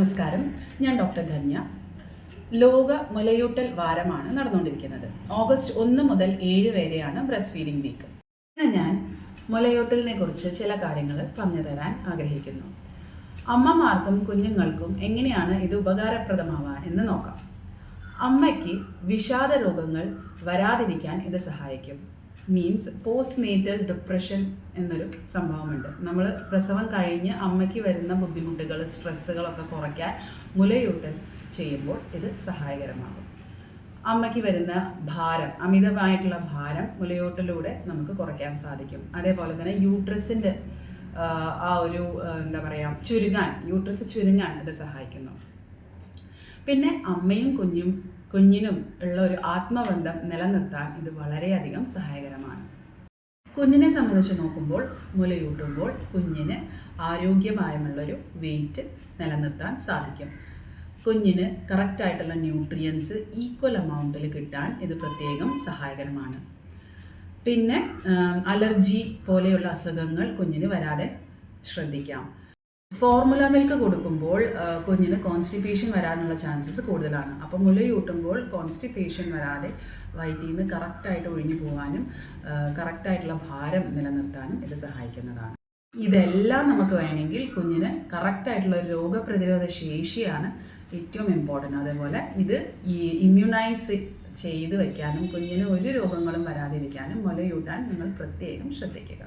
നമസ്കാരം, ഞാൻ ഡോക്ടർ ധന്യ. ലോക മുലയൂട്ടൽ വാരമാണ് നടന്നുകൊണ്ടിരിക്കുന്നത്. ഓഗസ്റ്റ് 1 മുതൽ 7 വരെയാണ് ബ്രസ്റ്റ് ഫീഡിംഗ് വീക്ക്. ഇന്ന് ഞാൻ മുലയൂട്ടലിനെ കുറിച്ച് ചില കാര്യങ്ങൾ പറഞ്ഞു തരാൻ ആഗ്രഹിക്കുന്നു. അമ്മമാർക്കും കുഞ്ഞുങ്ങൾക്കും എങ്ങനെയാണ് ഇത് ഉപകാരപ്രദമാവുക എന്ന് നോക്കാം. അമ്മയ്ക്ക് വിഷാദ രോഗങ്ങൾ വരാതിരിക്കാൻ ഇത് സഹായിക്കും. മീൻസ് പോസ്റ്റ് നേറ്റൽ ഡിപ്രഷൻ എന്നൊരു സംഭവമുണ്ട്. നമ്മൾ പ്രസവം കഴിഞ്ഞ് അമ്മയ്ക്ക് വരുന്ന ബുദ്ധിമുട്ടുകൾ, സ്ട്രെസ്സുകളൊക്കെ കുറയ്ക്കാൻ മുലയൂട്ടൽ ചെയ്യുമ്പോൾ ഇത് സഹായകരമാകും. അമ്മയ്ക്ക് വരുന്ന ഭാരം, അമിതമായിട്ടുള്ള ഭാരം മുലയൂട്ടലിലൂടെ നമുക്ക് കുറയ്ക്കാൻ സാധിക്കും. അതേപോലെ തന്നെ യൂട്രസിൻ്റെ ആ ഒരു യൂട്രസ് ചുരുങ്ങാൻ ഇത് സഹായിക്കുന്നു. പിന്നെ അമ്മയും കുഞ്ഞിനും ഉള്ള ഒരു ആത്മബന്ധം നിലനിർത്താൻ ഇത് വളരെയധികം സഹായകരമാണ്. കുഞ്ഞിനെ സംബന്ധിച്ച് നോക്കുമ്പോൾ മുലയൂട്ടുമ്പോൾ കുഞ്ഞിന് ആരോഗ്യമായുള്ളൊരു വെയിറ്റ് നിലനിർത്താൻ സാധിക്കും. കുഞ്ഞിന് കറക്റ്റായിട്ടുള്ള ന്യൂട്രിയൻസ് ഈക്വൽ എമൗണ്ടിൽ കിട്ടാൻ ഇത് പ്രത്യേകം സഹായകരമാണ്. പിന്നെ അലർജി പോലെയുള്ള അസുഖങ്ങൾ കുഞ്ഞിന് വരാതെ ശ്രദ്ധിക്കാം. ഫോർമുല മിൽക്ക് കൊടുക്കുമ്പോൾ കുഞ്ഞിന് കോൺസ്റ്റിപ്പേഷൻ വരാനുള്ള ചാൻസസ് കൂടുതലാണ്. അപ്പോൾ മുലയൂട്ടുമ്പോൾ കോൺസ്റ്റിപ്പേഷൻ വരാതെ വയറ്റിൽ നിന്ന് കറക്റ്റായിട്ട് ഒഴിഞ്ഞു പോകാനും കറക്റ്റായിട്ടുള്ള ഭാരം നിലനിർത്താനും ഇത് സഹായിക്കുന്നതാണ്. ഇതെല്ലാം നമുക്ക് വേണമെങ്കിൽ കുഞ്ഞിന് കറക്റ്റായിട്ടുള്ള ഒരു രോഗപ്രതിരോധ ശേഷിയാണ് ഏറ്റവും ഇമ്പോർട്ടൻ്റ്. അതേപോലെ ഇത് ഇമ്മ്യൂണൈസ് ചെയ്ത് വയ്ക്കാനും കുഞ്ഞിന് ഒരു രോഗങ്ങളും വരാതിരിക്കാനും മുലയൂട്ടാൻ നിങ്ങൾ പ്രത്യേകം ശ്രദ്ധിക്കുക.